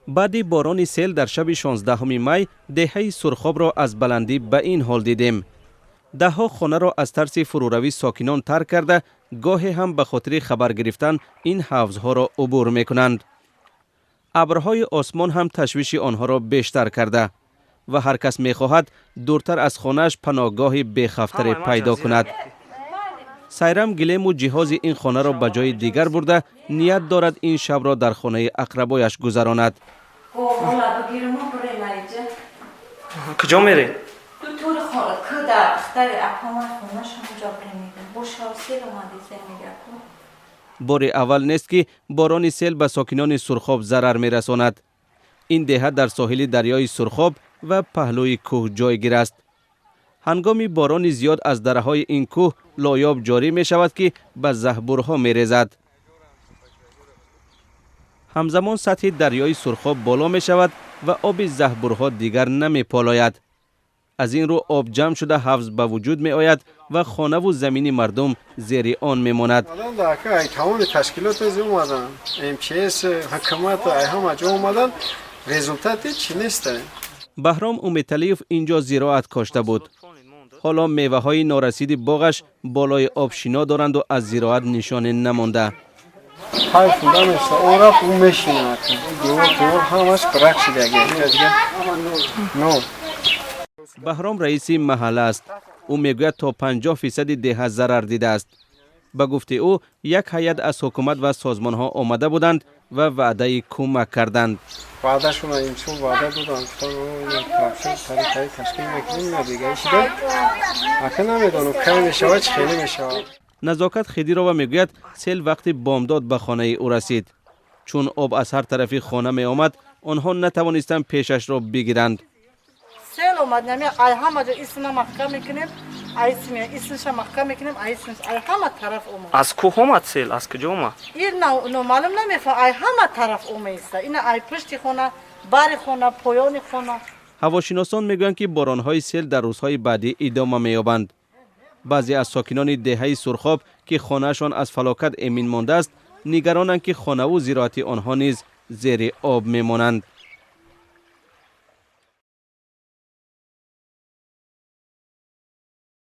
بعد باران سیل در شب 16 می دهه سرخاب را از بلندی به این حال دیدیم. ده ها خانه را از ترس فروروی ساکنان ترک کرده، گاهی هم به خاطر خبر گرفتن این حوضها را عبور می کنند. ابرهای آسمان هم تشویش آنها را بیشتر کرده و هر کس می خواهد دورتر از خانهش پناهگاه بی‌خفتری پیدا کند. سیرم گلیم و جهاز این خانه را به جای دیگر برده نیت دارد این شب را در خانه اقربایش گذراند. کجا میری؟ بار اول نیست که باران سیل به ساکنان سرخاب ضرر میرساند. این دهه در ساحل دریای سرخاب و پهلوی کوه جایگیر است. هنگامی باران زیاد از دره‌های این کوه لایاب جاری می شود که به زهبورها می ریزد. همزمان سطح دریای سرخاب بالا می شود و آب زهبورها دیگر نمی پالاید. از این رو آب جمع شده حوض به وجود می آید و خانه و زمین مردم زیر آن می ماند. تمام تشکیلات از اومدن، MPS حکومت همه جا اومدن، رزولتات چی نیست. بهرام امیدتلیف اینجا زراعت کاشته بود. حالا میوه های نارسید باغش بالای آبشینا دارند و از زراعت نشانه نمانده. حیف نمیشه، اون رفت اون میشینه. دیوار همش برک شده دیگه. نو. بهرام رئیس محله است. او میگوید تا 50% ده ضرر دیده است. به گفته او یک هیئت از حکومت و سازمان ها آمده بودند و وعده کمک کردند. وعده شما این چون وعده بودند که اون کارشون طریقی تشکیل میکنیم دیگه شده. اکنون نمیدونم کی میشه چه خیلی میشه. نزاکت خدیرova میگوید سیل وقتی بامداد به خانه او رسید. چون آب از هر طرفی خانه می آمد آنها نتوانستند پیشش را بگیرند. سیل اومد نمی ای همه جا اسم محکم میکنیم اسمش محکم میکنیم اسمش ای همه طرف اومد. از کوه اومد سیل؟ از کجا اومد؟ این نو معلوم نمیفهم ای همه طرف اومد. این ای پشت خونه بر خونه پایان خونه. هواشناسان میگویند که بارانهای سیل در روزهای بعدی ادامه مییابند. بعضی از ساکنان دهه سرخاب که خانهشان از فلاکت امین مانده است نگرانند که خانه و زراعت آنها نیز زیر آب میمانند.